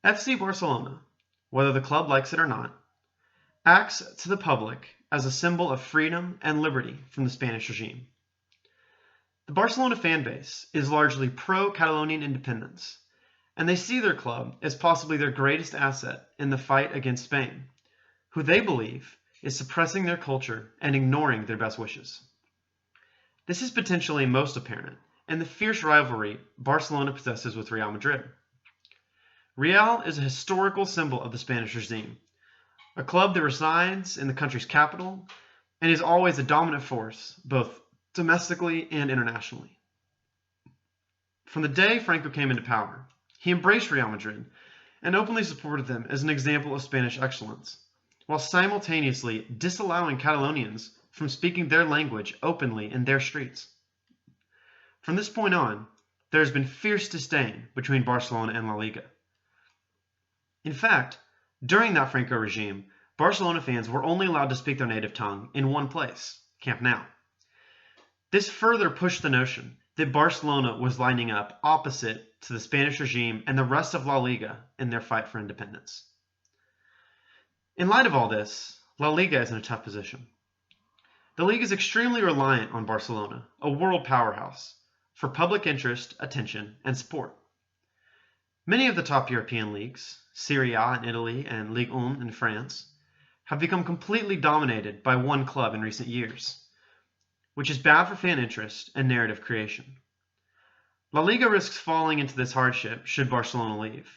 FC Barcelona, whether the club likes it or not, acts to the public as a symbol of freedom and liberty from the Spanish regime. The Barcelona fan base is largely pro-Catalonian independence, and they see their club as possibly their greatest asset in the fight against Spain, who they believe is suppressing their culture and ignoring their best wishes. This is potentially most apparent in the fierce rivalry Barcelona possesses with Real Madrid. Real is a historical symbol of the Spanish regime, a club that resides in the country's capital and is always a dominant force, both domestically and internationally. From the day Franco came into power, he embraced Real Madrid and openly supported them as an example of Spanish excellence, while simultaneously disallowing Catalonians from speaking their language openly in their streets. From this point on, there has been fierce disdain between Barcelona and La Liga. In fact, during that Franco regime, Barcelona fans were only allowed to speak their native tongue in one place, Camp Nou. This further pushed the notion that Barcelona was lining up opposite to the Spanish regime and the rest of La Liga in their fight for independence. In light of all this, La Liga is in a tough position. The league is extremely reliant on Barcelona, a world powerhouse, for public interest, attention, and support. Many of the top European leagues, Serie A in Italy and Ligue 1 in France, have become completely dominated by one club in recent years, which is bad for fan interest and narrative creation. La Liga risks falling into this hardship should Barcelona leave,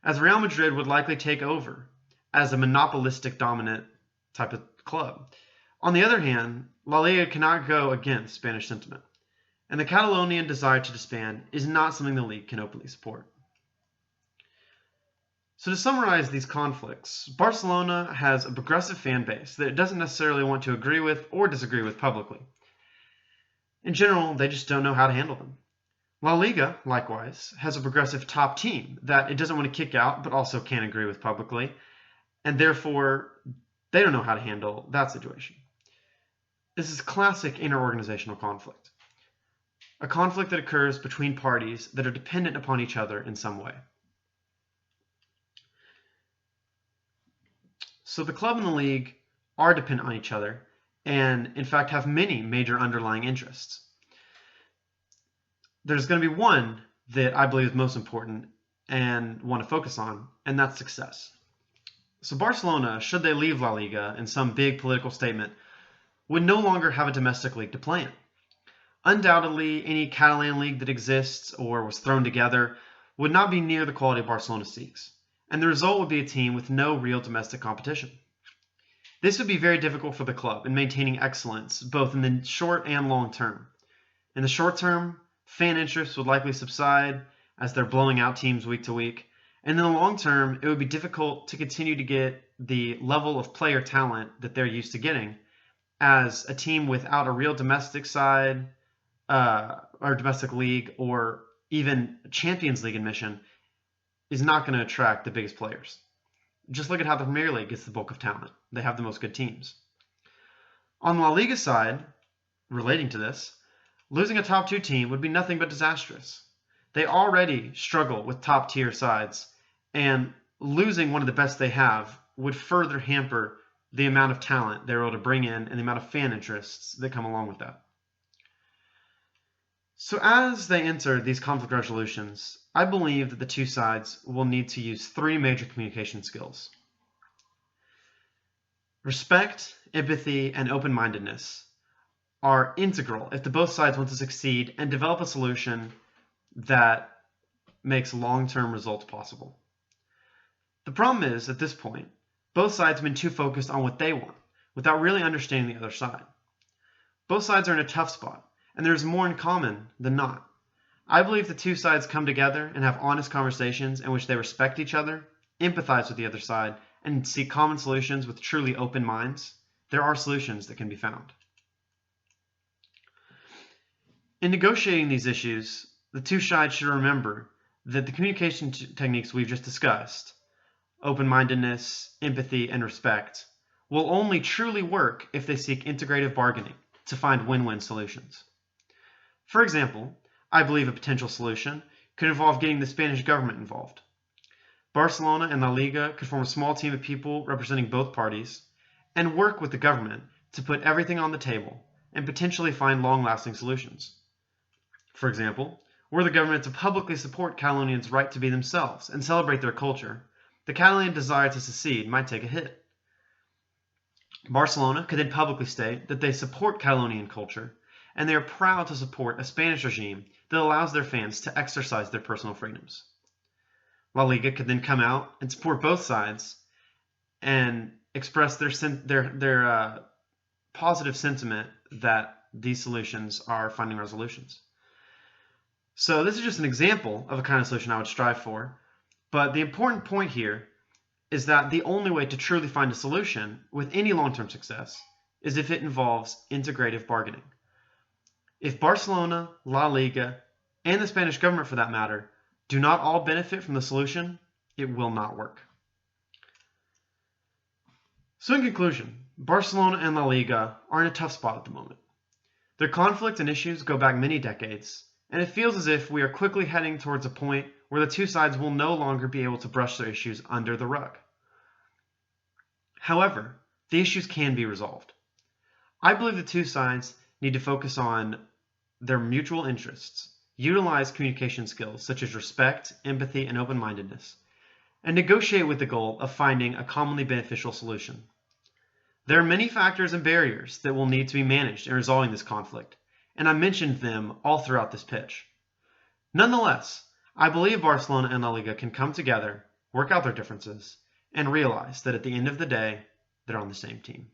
as Real Madrid would likely take over as a monopolistic dominant type of club. On the other hand, La Liga cannot go against Spanish sentiment, and the Catalonian desire to disband is not something the league can openly support. So to summarize these conflicts, Barcelona has a progressive fan base that it doesn't necessarily want to agree with or disagree with publicly. In general, they just don't know how to handle them. La Liga, likewise, has a progressive top team that it doesn't want to kick out but also can't agree with publicly, and therefore they don't know how to handle that situation. This is classic interorganizational conflict, a conflict that occurs between parties that are dependent upon each other in some way. So the club and the league are dependent on each other and, in fact, have many major underlying interests. There's going to be one that I believe is most important and want to focus on, and that's success. So Barcelona, should they leave La Liga in some big political statement, would no longer have a domestic league to play in. Undoubtedly, any Catalan league that exists or was thrown together would not be near the quality Barcelona seeks, and the result would be a team with no real domestic competition. This would be very difficult for the club in maintaining excellence both in the short and long term. In the short term, fan interest would likely subside as they're blowing out teams week to week, and in the long term, it would be difficult to continue to get the level of player talent that they're used to getting, as a team without a real domestic side, or domestic league, or even Champions League admission is not going to attract the biggest players. Just look at how the Premier League gets the bulk of talent. They have the most good teams. On the La Liga side, relating to this, losing a top 2 team would be nothing but disastrous. They already struggle with top tier sides, and losing one of the best they have would further hamper the amount of talent they're able to bring in and the amount of fan interests that come along with that. So as they enter these conflict resolutions, I believe that the two sides will need to use 3 major communication skills. Respect, empathy, and open-mindedness are integral if the both sides want to succeed and develop a solution that makes long-term results possible. The problem is, at this point, both sides have been too focused on what they want, without really understanding the other side. Both sides are in a tough spot, and there's more in common than not. I believe the two sides come together and have honest conversations in which they respect each other, empathize with the other side, and seek common solutions with truly open minds. There are solutions that can be found. In negotiating these issues, the two sides should remember that the communication techniques we've just discussed, open-mindedness, empathy, and respect, will only truly work if they seek integrative bargaining to find win-win solutions. For example, I believe a potential solution could involve getting the Spanish government involved. Barcelona and La Liga could form a small team of people representing both parties and work with the government to put everything on the table and potentially find long-lasting solutions. For example, were the government to publicly support Catalonians' right to be themselves and celebrate their culture, the Catalan desire to secede might take a hit. Barcelona could then publicly state that they support Catalonian culture and they are proud to support a Spanish regime that allows their fans to exercise their personal freedoms. La Liga could then come out and support both sides and express their positive sentiment that these solutions are finding resolutions. So this is just an example of a kind of solution I would strive for, but the important point here is that the only way to truly find a solution with any long-term success is if it involves integrative bargaining. If Barcelona, La Liga, and the Spanish government for that matter, do not all benefit from the solution, it will not work. So in conclusion, Barcelona and La Liga are in a tough spot at the moment. Their conflict and issues go back many decades, and it feels as if we are quickly heading towards a point where the two sides will no longer be able to brush their issues under the rug. However, the issues can be resolved. I believe the two sides need to focus on their mutual interests, utilize communication skills such as respect, empathy, and open-mindedness, and negotiate with the goal of finding a commonly beneficial solution. There are many factors and barriers that will need to be managed in resolving this conflict, and I mentioned them all throughout this pitch. Nonetheless, I believe Barcelona and La Liga can come together, work out their differences, and realize that at the end of the day, they're on the same team.